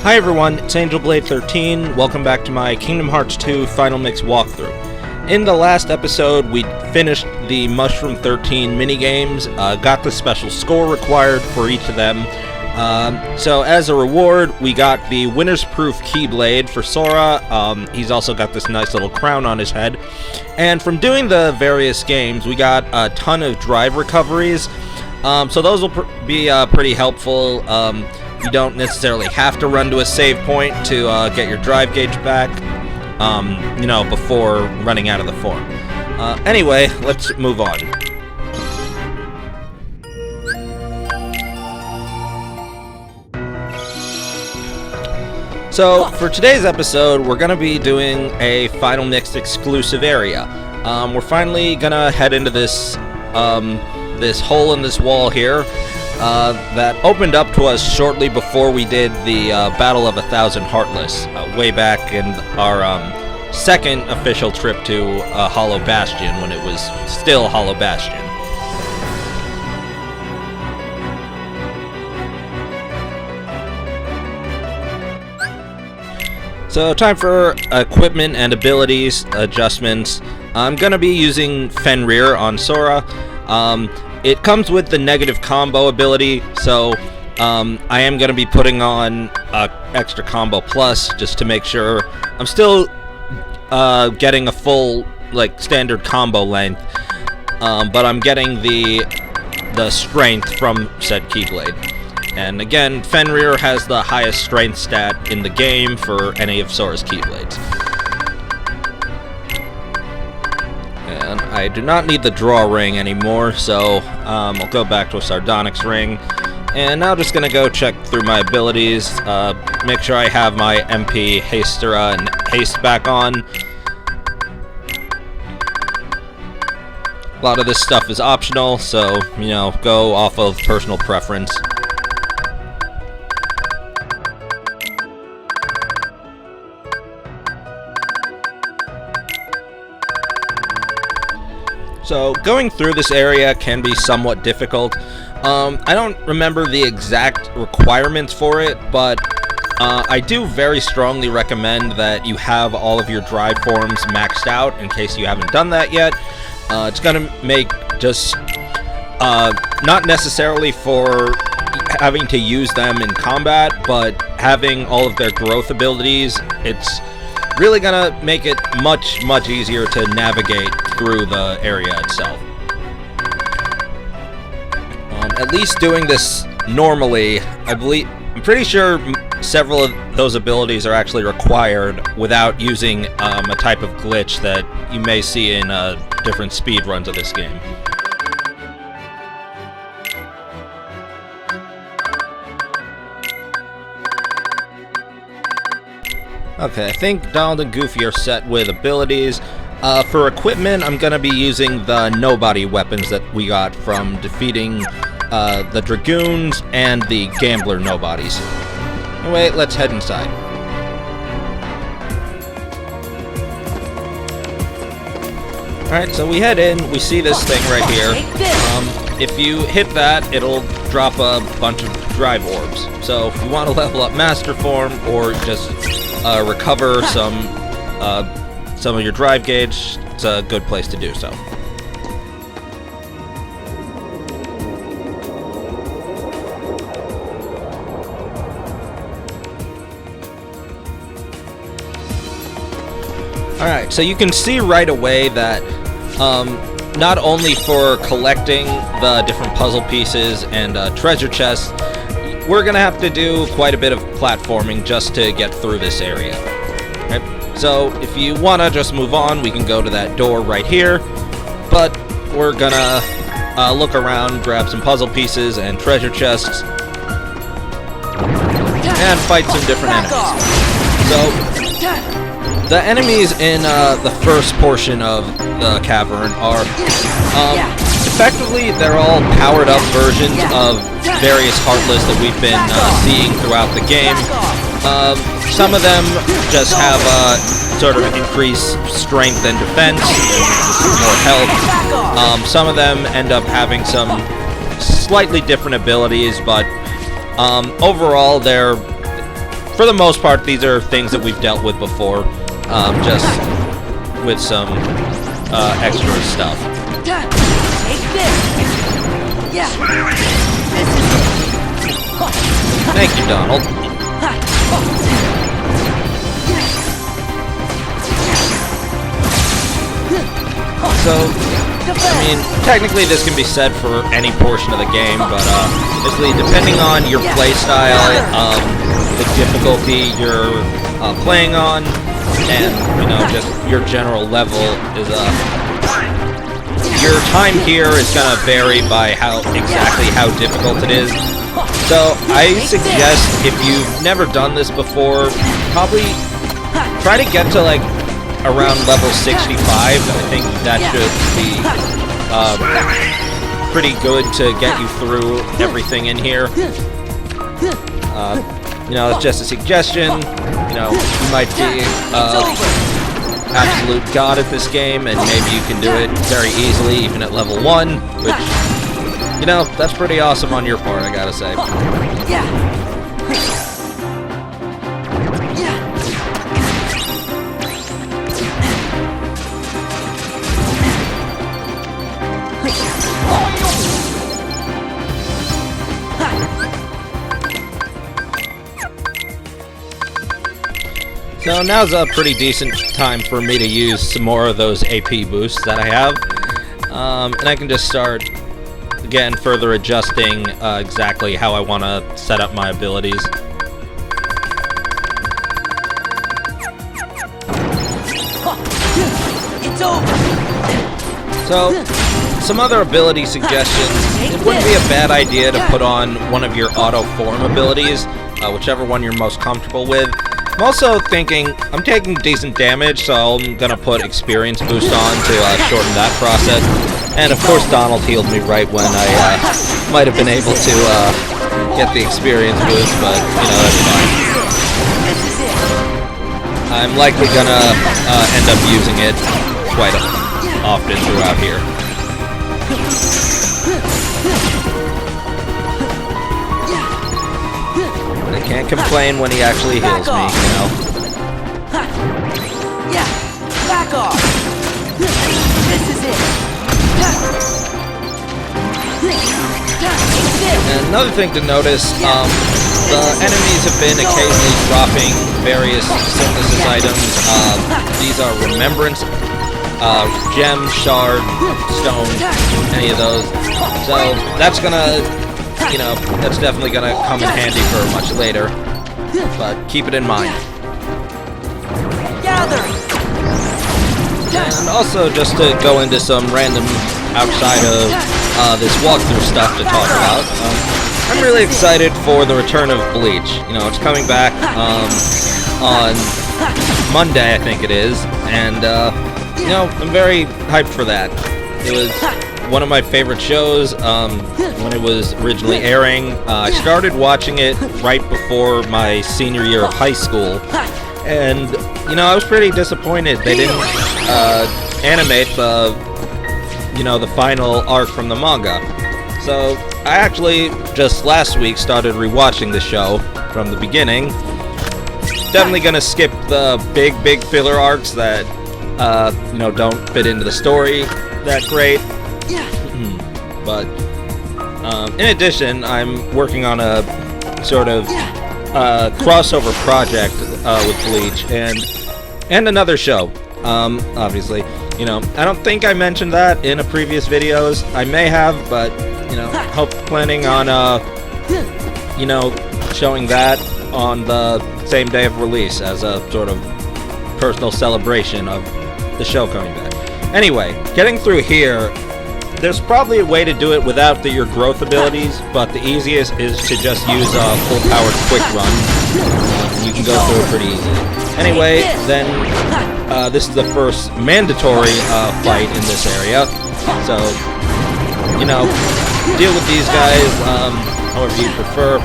Hi everyone, it's AngelBlade13. Welcome back to my Kingdom Hearts 2 Final Mix walkthrough. In the last episode, we finished the Mushroom 13 minigames, got the special score required for each of them. So as a reward, we got the Winner's Proof Keyblade for Sora. He's also got this nice little crown on his head. And from doing the various games, we got a ton of drive recoveries. So those will be pretty helpful. You don't necessarily have to run to a save point to get your drive gauge back, before running out of the form. Anyway, let's move on. So, for today's episode, we're going to be doing a Final Mix exclusive area. We're finally going to head into this hole in this wall here. That opened up to us shortly before we did the Battle of 1,000 Heartless, way back in our second official trip to Hollow Bastion, when it was still Hollow Bastion. So time for equipment and abilities adjustments. I'm going to be using Fenrir on Sora. It comes with the negative combo ability, so I am going to be putting on extra combo plus just to make sure I'm still getting a full standard combo length, but I'm getting the strength from said Keyblade. And again, Fenrir has the highest strength stat in the game for any of Sora's Keyblades. And I do not need the draw ring anymore, so I'll go back to a Sardonyx ring. And now I'm just going to go check through my abilities, make sure I have my MP Hastera and Haste back on. A lot of this stuff is optional, so, go off of personal preference. So, going through this area can be somewhat difficult. I don't remember the exact requirements for it, but I do very strongly recommend that you have all of your drive forms maxed out in case you haven't done that yet. It's going to make just, not necessarily for having to use them in combat, but having all of their growth abilities, it's really gonna make it much easier to navigate through the area itself. At least doing this normally, I'm pretty sure several of those abilities are actually required without using a type of glitch that you may see in different speedruns of this game. Okay, I think Donald and Goofy are set with abilities. For equipment, I'm going to be using the nobody weapons that we got from defeating the Dragoons and the Gambler nobodies. Anyway, let's head inside. Alright, so we head in, we see this thing right here. If you hit that, it'll drop a bunch of drive orbs. So if you want to level up Master Form or just recover some of your drive gauge, it's a good place to do so. Alright, so you can see right away that not only for collecting the different puzzle pieces and treasure chests, we're going to have to do quite a bit of platforming just to get through this area. Okay? So if you want to just move on, we can go to that door right here, but we're going to look around, grab some puzzle pieces and treasure chests, and fight some different enemies. So the enemies in the first portion of the cavern are effectively, they're all powered up versions of various Heartless that we've been seeing throughout the game. Some of them just have sort of increased strength and defense, and more health. Some of them end up having some slightly different abilities, but overall they're for the most part, these are things that we've dealt with before, just with some extra stuff. Take this. Yeah. Thank you, Donald. So, I mean, technically this can be said for any portion of the game, but basically depending on your playstyle, the difficulty you're playing on, and just your general level is your time here is gonna vary by exactly how difficult it is. So I suggest if you've never done this before, probably try to get to like around level 65. I think that should be pretty good to get you through everything in here. It's just a suggestion. You might be absolute god at this game, and maybe you can do it very easily, even at level 1, which, that's pretty awesome on your part, I gotta say. So now's a pretty decent time for me to use some more of those AP boosts that I have. And I can just start, again, further adjusting exactly how I want to set up my abilities. It's over. So, some other ability suggestions. It wouldn't be a bad idea to put on one of your auto form abilities, whichever one you're most comfortable with. I'm also thinking, I'm taking decent damage, so I'm gonna put experience boost on to shorten that process. And of course Donald healed me right when I might have been able to get the experience boost, but that's fine. I'm likely gonna end up using it quite often throughout here. I can't complain when he actually heals me, Yeah, back off. This is it. And another thing to notice, the enemies have been occasionally dropping various synthesis items. These are Remembrance, gem, shard, stone, any of those. So that's gonna, that's definitely gonna come in handy for much later. But keep it in mind. Gather. And also, just to go into some random outside of this walkthrough stuff to talk about, I'm really excited for the return of Bleach. It's coming back on Monday, I think it is, and I'm very hyped for that. It was one of my favorite shows when it was originally airing. I started watching it right before my senior year of high school, and I was pretty disappointed they didn't animate the final arc from the manga. So I actually just last week started rewatching the show from the beginning. Definitely gonna skip the big filler arcs that don't fit into the story that great. But in addition, I'm working on a sort of crossover project with Bleach and another show. Obviously, I don't think I mentioned that in a previous videos. I may have, but planning on showing that on the same day of release as a sort of personal celebration of the show coming back. Anyway, getting through here, there's probably a way to do it without your growth abilities, but the easiest is to just use a full-powered quick run. You can go through it pretty easily. Anyway, then this is the first mandatory fight in this area, so deal with these guys however you prefer.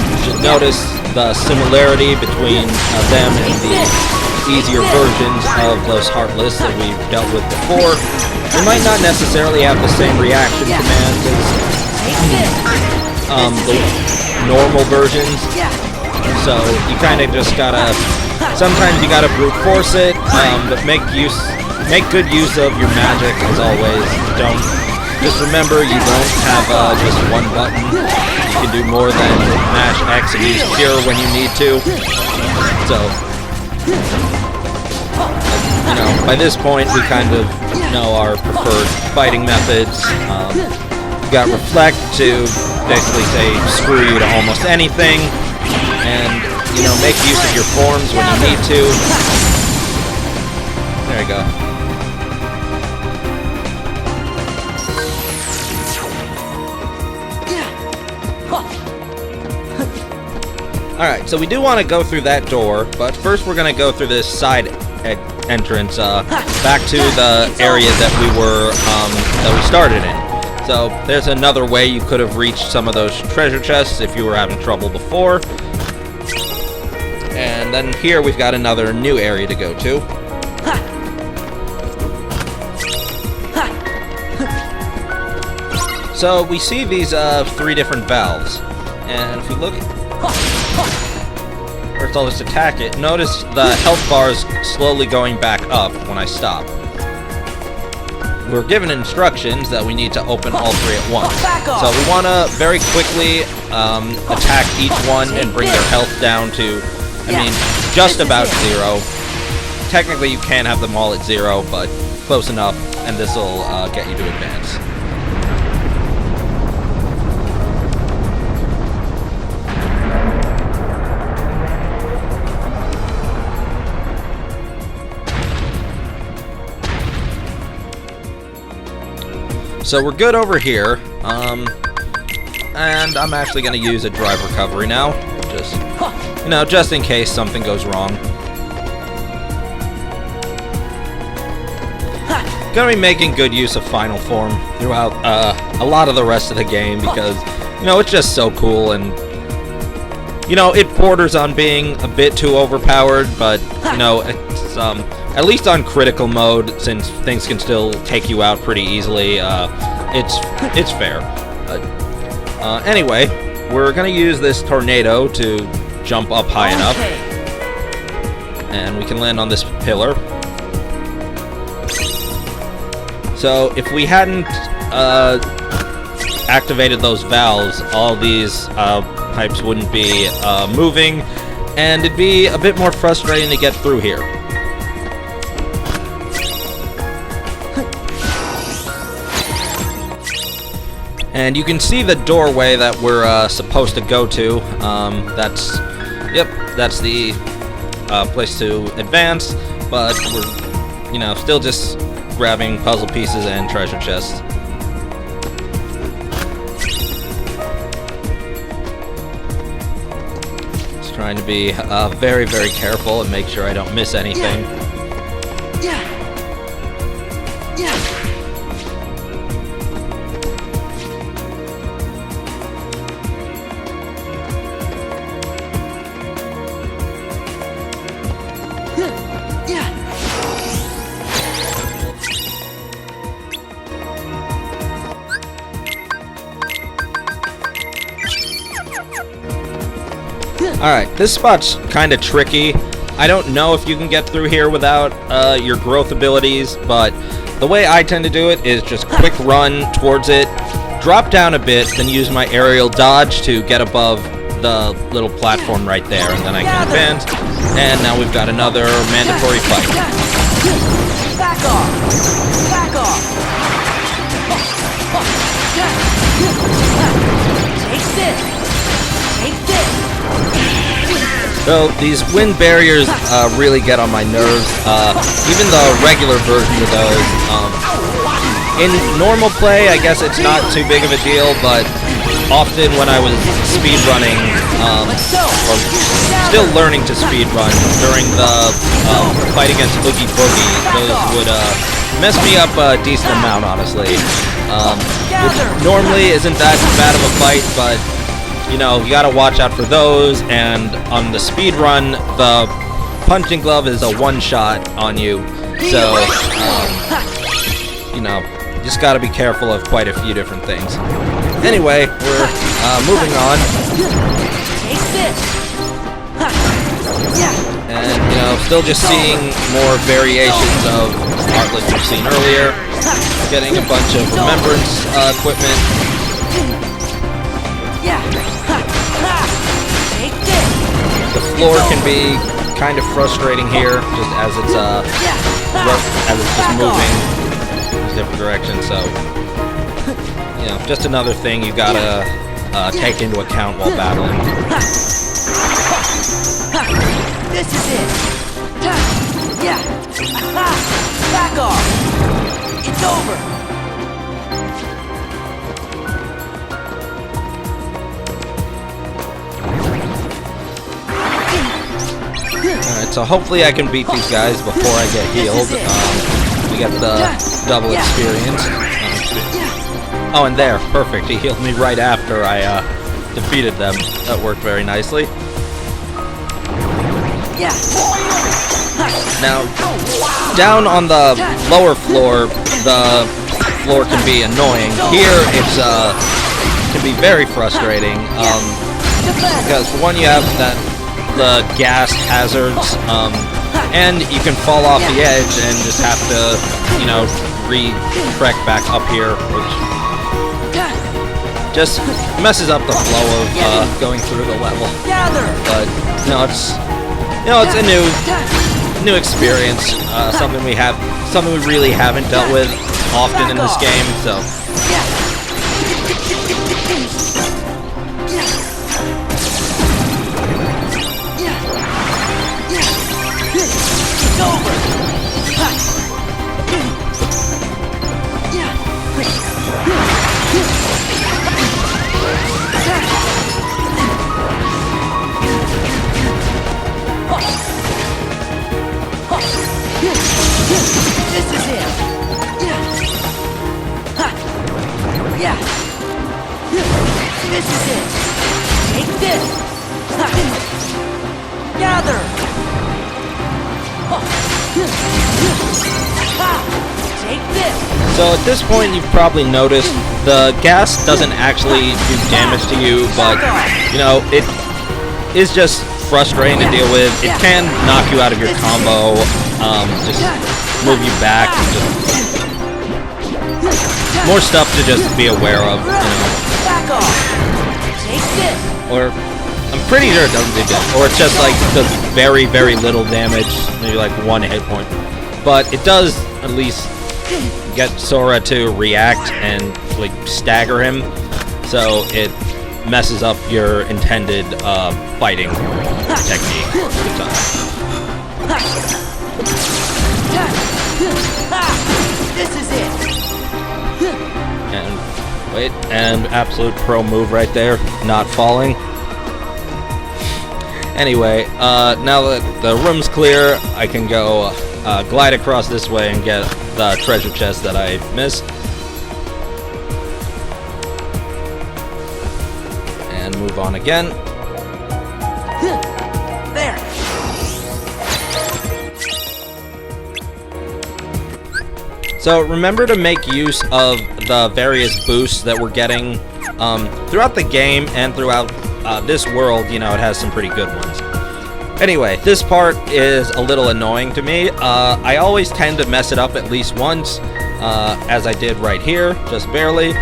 You should notice the similarity between them and the easier versions of those Heartless that we've dealt with before. They might not necessarily have the same reaction commands as the normal versions. So you kind of just gotta, sometimes you gotta brute force it, but make good use of your magic as always. Just remember you don't have just one button. You can do more than mash X and use cure when you need to. So, you know, by this point we kind of know our preferred fighting methods. You got reflect to basically say screw you to almost anything, and you know, make use of your forms when you need to. There you go. Alright, so we do want to go through that door, but first we're going to go through this side entrance back to the area that we started in. So there's another way you could have reached some of those treasure chests if you were having trouble before. And then here we've got another new area to go to. So we see these 3 different valves, and if we look, first I'll just attack it. Notice the health bar is slowly going back up when I stop. We're given instructions that we need to open all 3 at once. So we want to very quickly attack each one and bring their health down to, just about 0. Technically you can't have them all at 0, but close enough, and this will get you to advance. So we're good over here, and I'm actually going to use a drive recovery now, just in case something goes wrong. Gonna be making good use of Final Form throughout a lot of the rest of the game because, it's just so cool, and, it borders on being a bit too overpowered, but, it's, at least on critical mode, since things can still take you out pretty easily, it's fair. But, anyway, we're gonna use this tornado to jump up high enough, and we can land on this pillar. So if we hadn't activated those valves, all these pipes wouldn't be moving, and it'd be a bit more frustrating to get through here. And you can see the doorway that we're supposed to go to. That's the place to advance, but we're, still just grabbing puzzle pieces and treasure chests. Just trying to be very, very careful and make sure I don't miss anything. Alright, this spot's kind of tricky. I don't know if you can get through here without your growth abilities, but the way I tend to do it is just quick run towards it, drop down a bit, then use my aerial dodge to get above the little platform right there, and then I can advance. And now we've got another mandatory fight. Back off! Back off! Take this! Take this! So these wind barriers really get on my nerves. Even the regular version of those. In normal play, I guess it's not too big of a deal, but often when I was speedrunning, or still learning to speedrun during the fight against Oogie Boogie, those would mess me up a decent amount, honestly. Which normally isn't that bad of a fight, but you gotta watch out for those, and on the speed run, the punching glove is a one-shot on you, so, just gotta be careful of quite a few different things. Anyway, we're moving on. Take this. And, still just seeing more variations of artlets we've seen earlier. Getting a bunch of remembrance equipment. Take this. The floor can be kind of frustrating here, just as it's just moving in different directions. So, just another thing you gotta take into account while battling. This is it. Back off. It's over. Alright, so hopefully I can beat these guys before I get healed. We get the double experience. Oh, and there, perfect. He healed me right after I defeated them. That worked very nicely. Now, down on the lower floor, the floor can be annoying. Here, it's can be very frustrating. Because for one, you have the gas hazards, and you can fall off the edge and just have to, re-trek back up here, which just messes up the flow of going through the level. But it's a new experience, something we really haven't dealt with often in this game. So. It's over. This is it. This is it. Take this. Gather. Take this. So at this point, you've probably noticed the gas doesn't actually do damage to you, but it is just frustrating to deal with. It can knock you out of your combo, just move you back, and just more stuff to just be aware of. Back off. Take this. Or I'm pretty sure it doesn't do damage, or it's just like does very, very little damage, maybe like 1 hit point. But it does at least get Sora to react and like stagger him, so it messes up your intended fighting technique at the time. This is it. And wait, and absolute pro move right there, not falling. Anyway, now that the room's clear, I can go glide across this way and get the treasure chest that I missed. And move on again. There. So remember to make use of the various boosts that we're getting throughout the game and throughout this world. It has some pretty good ones. Anyway, this part is a little annoying to me. I always tend to mess it up at least once, as I did right here, just barely.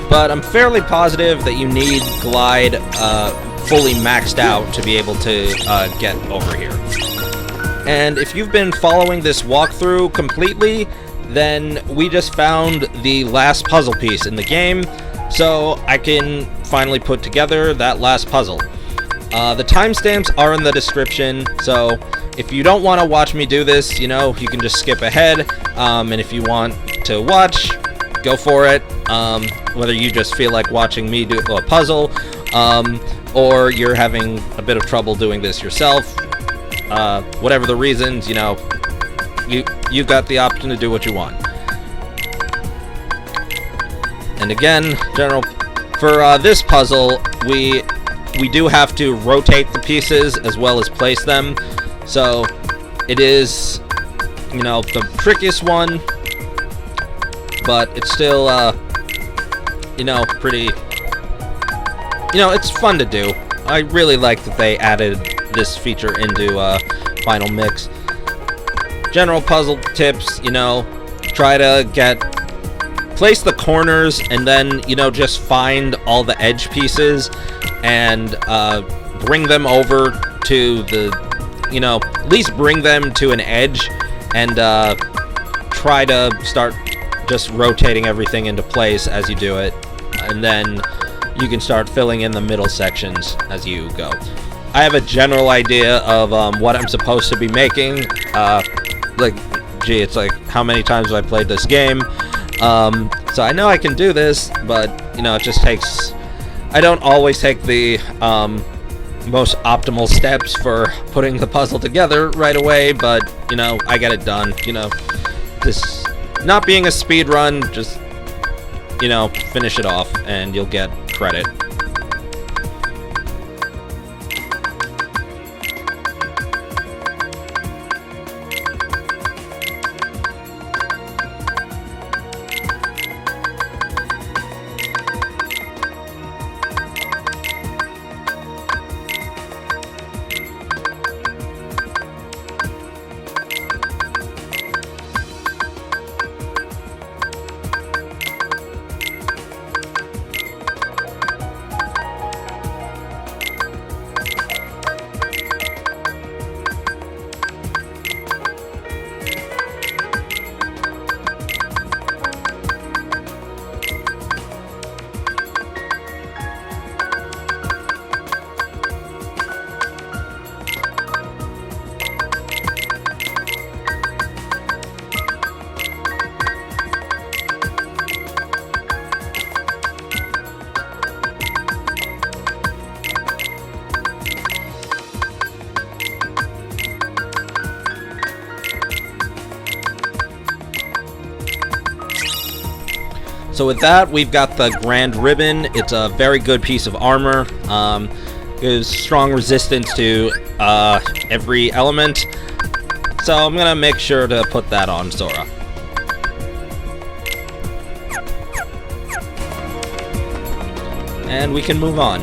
But I'm fairly positive that you need Glide fully maxed out to be able to get over here. And if you've been following this walkthrough completely, then we just found the last puzzle piece in the game, so I can finally put together that last puzzle. The timestamps are in the description, so if you don't want to watch me do this, you can just skip ahead, and if you want to watch, go for it, whether you just feel like watching me do a puzzle, or you're having a bit of trouble doing this yourself. Whatever the reasons, you've got the option to do what you want. And again, for this puzzle, we do have to rotate the pieces as well as place them. So it is, the trickiest one, but it's still, you know, pretty, you know, it's fun to do. I really like that they added this feature into Final Mix. General puzzle tips, you know, try to place the corners and then, you know, just find all the edge pieces and bring them over to the, you know, at least bring them to an edge and try to start just rotating everything into place as you do it, and then you can start filling in the middle sections as you go. I have a general idea of what I'm supposed to be making. Like, gee, it's like, how many times have I played this game? So I know I can do this, but, you know, it just takes... I don't always take the most optimal steps for putting the puzzle together right away, but, you know, I get it done. You know, this not being a speed run, just, you know, finish it off and you'll get credit. So with that, we've got the Grand Ribbon. It's a very good piece of armor. Gives strong resistance to every element. So I'm gonna make sure to put that on Sora. And we can move on.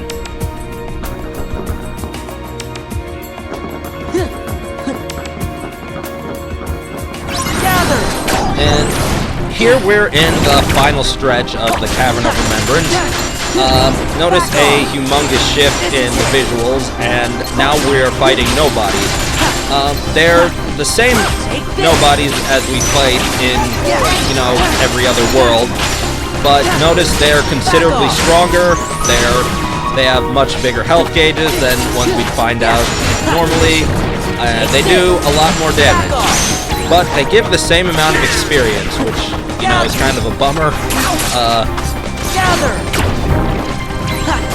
And here we're in the final stretch of the Cavern of Remembrance. Notice a humongous shift in the visuals, and now we're fighting nobodies. They're the same nobodies as we fight in, you know, every other world, but notice they're considerably stronger. They have much bigger health gauges than ones we'd find out normally. They do a lot more damage, but they give the same amount of experience, which, you know, is kind of a bummer.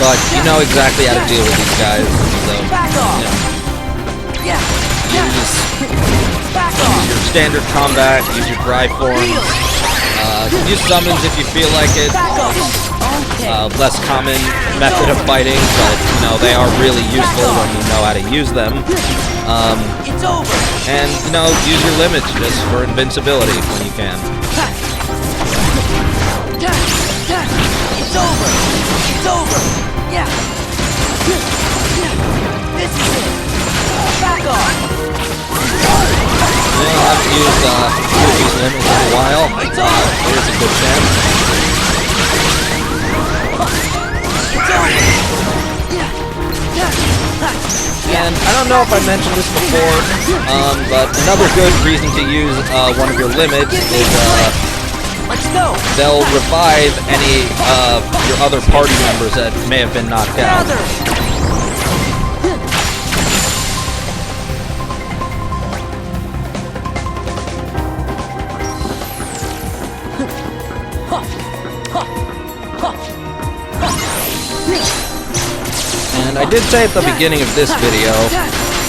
But you know exactly how to deal with these guys, so, you know. Use your standard combat, use your dry forms, use summons if you feel like it. Less common method of fighting, but, you know, they are really useful when you know how to use them. And, you know, use your limits just for invincibility when you can. It's over! It's over! Yeah! This is it! Back off! Yeah, I'll have to use these limits in a while. Here's a good chance. It's over! And I don't know if I mentioned this before, but another good reason to use one of your limits is Let's go! they'll revive any of your other party members that may have been knocked out. And I did say at the beginning of this video,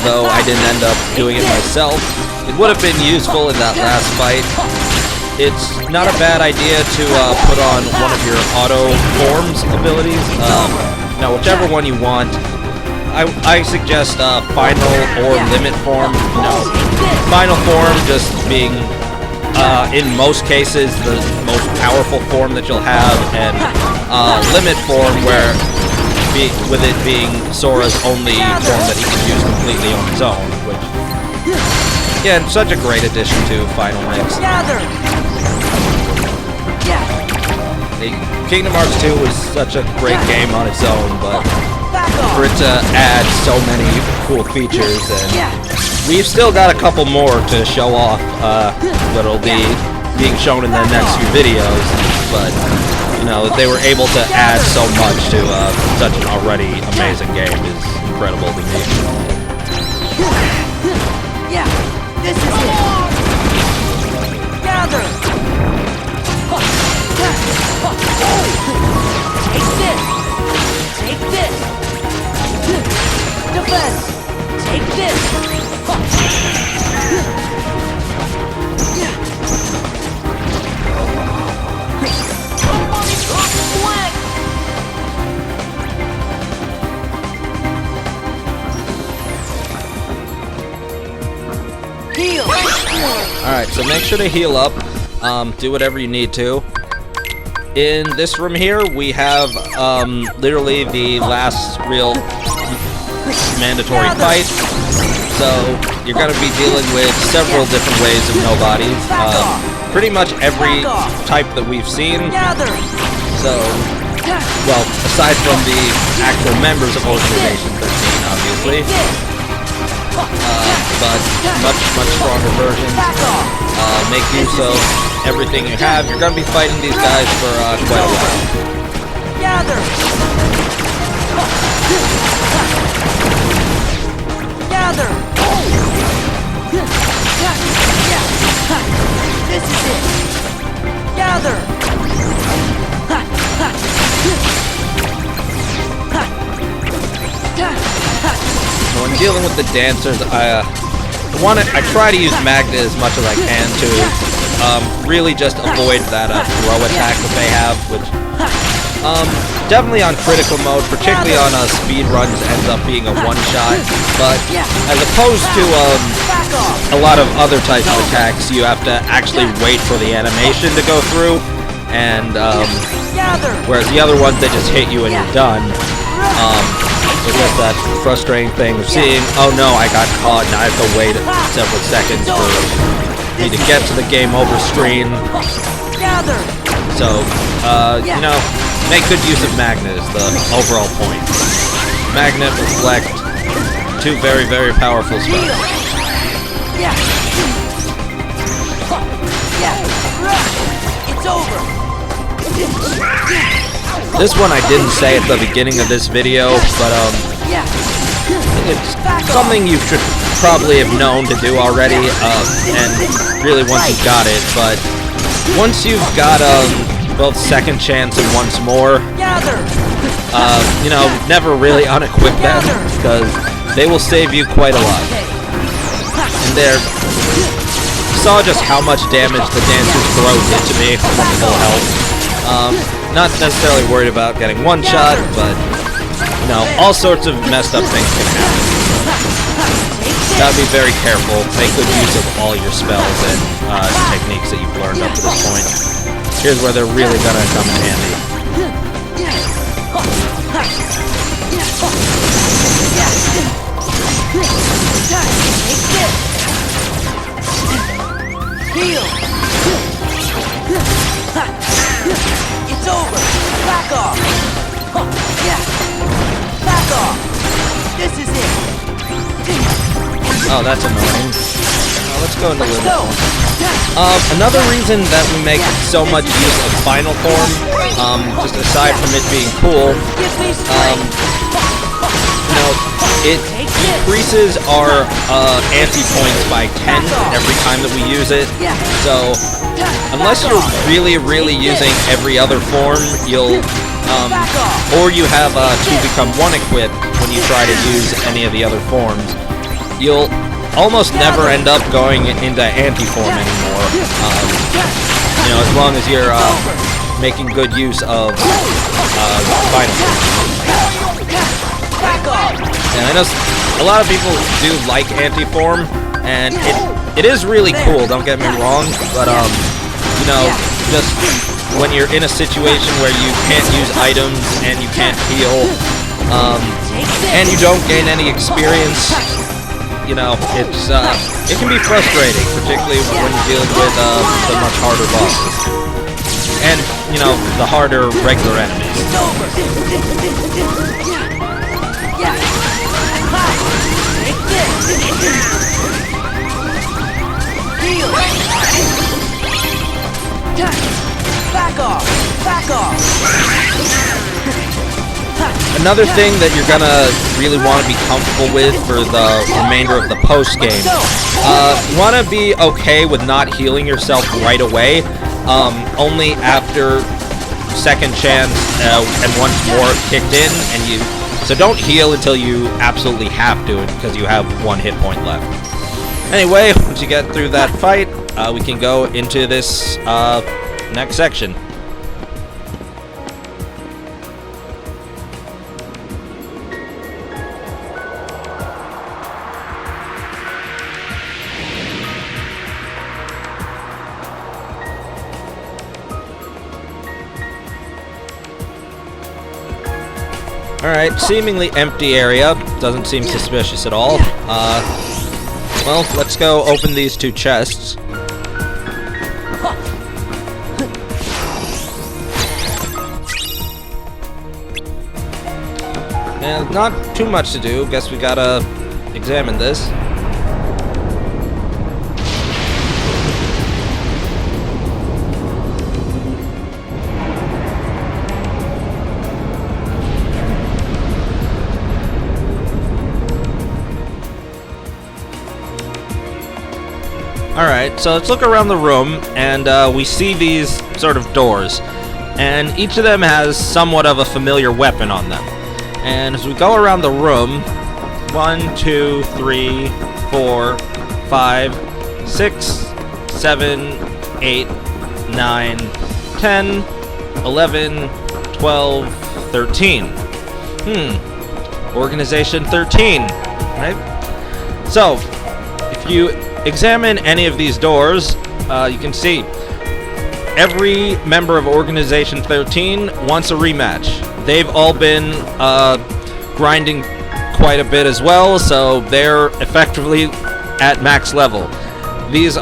though I didn't end up doing it myself, it would have been useful in that last fight. It's not a bad idea to put on one of your auto forms abilities. Now, whichever one you want. I suggest final or limit form. You know, final form just being in most cases, the most powerful form that you'll have, and limit form, where with it being Sora's only form that he can use completely on his own, which, yeah, such a great addition to Final Mix. Kingdom Hearts 2 was such a great game on its own, but for it to add so many cool features, and we've still got a couple more to show off that'll be being shown in the next few videos, but you know, they were able to add so much to such an already amazing game is incredible to me. Yeah, this is it. Gather. Take this. Take this. Defense. Take this. Heal. Alright, so make sure to heal up. Do whatever you need to. In this room here, we have literally the last real mandatory fight. So you're going to be dealing with several different ways of nobodies. Pretty much every type that we've seen. So, well, aside from the actual members of Organization 13, obviously. But much stronger versions. Make use of everything you have. You're going to be fighting these guys for quite a while. Gather. This is it. Gather. When dealing with the dancers, I try to use Magnet as much as I can to really just avoid that throw attack that they have, which definitely on critical mode, particularly on speed runs, ends up being a one-shot. But as opposed to a lot of other types of attacks, you have to actually wait for the animation to go through, and whereas the other ones, they just hit you and you're done. It's just that frustrating thing of seeing, oh no, I got caught and I have to wait several seconds for me to get to the game over screen. So, you know, make good use of Magnet is the overall point. Magnet, Reflect, two very, very powerful spells. It's over. This one I didn't say at the beginning of this video, but it's something you should probably have known to do already, and really once you've got it, but once you've got both Second Chance and Once More, you know, never really unequip them, because they will save you quite a lot. And you saw just how much damage the Dancer's Throw did to me from full health. Not necessarily worried about getting one shot, but, you know, all sorts of messed up things can happen. Gotta be very careful, make good use of all your spells and techniques that you've learned up to this point. Here's where they're really gonna come in handy. Heal. It's over. Back off. Back off. This is it. Oh, that's annoying. Let's go into Limit Form. Another reason that we make so much use of Final Form, just aside from it being cool, you know, it increases our anti-points by 10 every time that we use it. So, unless you're really, really using every other form, you'll, or you have 2 become 1 equipped when you try to use any of the other forms, you'll almost never end up going into anti-form anymore. You know, as long as you're making good use of Final Form. And I know a lot of people do like anti-form, And it is really cool, don't get me wrong, but you know, just when you're in a situation where you can't use items and you can't heal, and you don't gain any experience, you know, it can be frustrating, particularly when you're dealing with the much harder bosses. And, you know, the harder regular enemies. Back off! Back off! Another thing that you're gonna really want to be comfortable with for the remainder of the post game, you want to be okay with not healing yourself right away, only after second chance and once more kicked in, and so don't heal until you absolutely have to, because you have 1 hit point left. Anyway, once you get through that fight, we can go into this next section. Alright, seemingly empty area. Doesn't seem suspicious at all. Well, let's go open these 2 chests. And not too much to do. Guess we gotta examine this. Alright, so let's look around the room, and we see these sort of doors. And each of them has somewhat of a familiar weapon on them. And as we go around the room, 1, 2, 3, 4, 5, 6, 7, 8, 9, 10, 11, 12, 13. Organization 13, right? So, if you examine any of these doors, you can see every member of Organization 13 wants a rematch. They've all been grinding quite a bit as well, so they're effectively at max level. This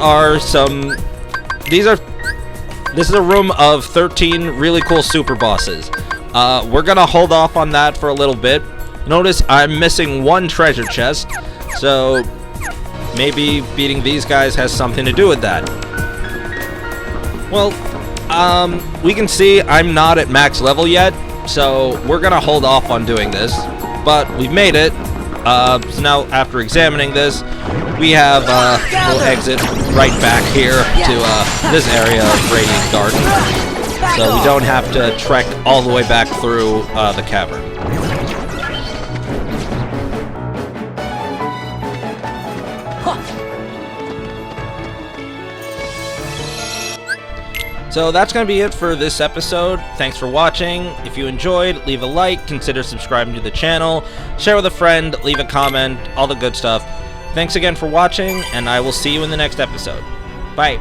is a room of 13 really cool super bosses. We're gonna hold off on that for a little bit. Notice I'm missing 1 treasure chest, so maybe beating these guys has something to do with that. Well, we can see I'm not at max level yet, so we're gonna hold off on doing this, but we've made it. So now, after examining this, we have we'll exit right back here to this area of Radiant Garden, so we don't have to trek all the way back through the cavern. So that's going to be it for this episode. Thanks for watching. If you enjoyed, leave a like, consider subscribing to the channel, share with a friend, leave a comment, all the good stuff. Thanks again for watching, and I will see you in the next episode. Bye.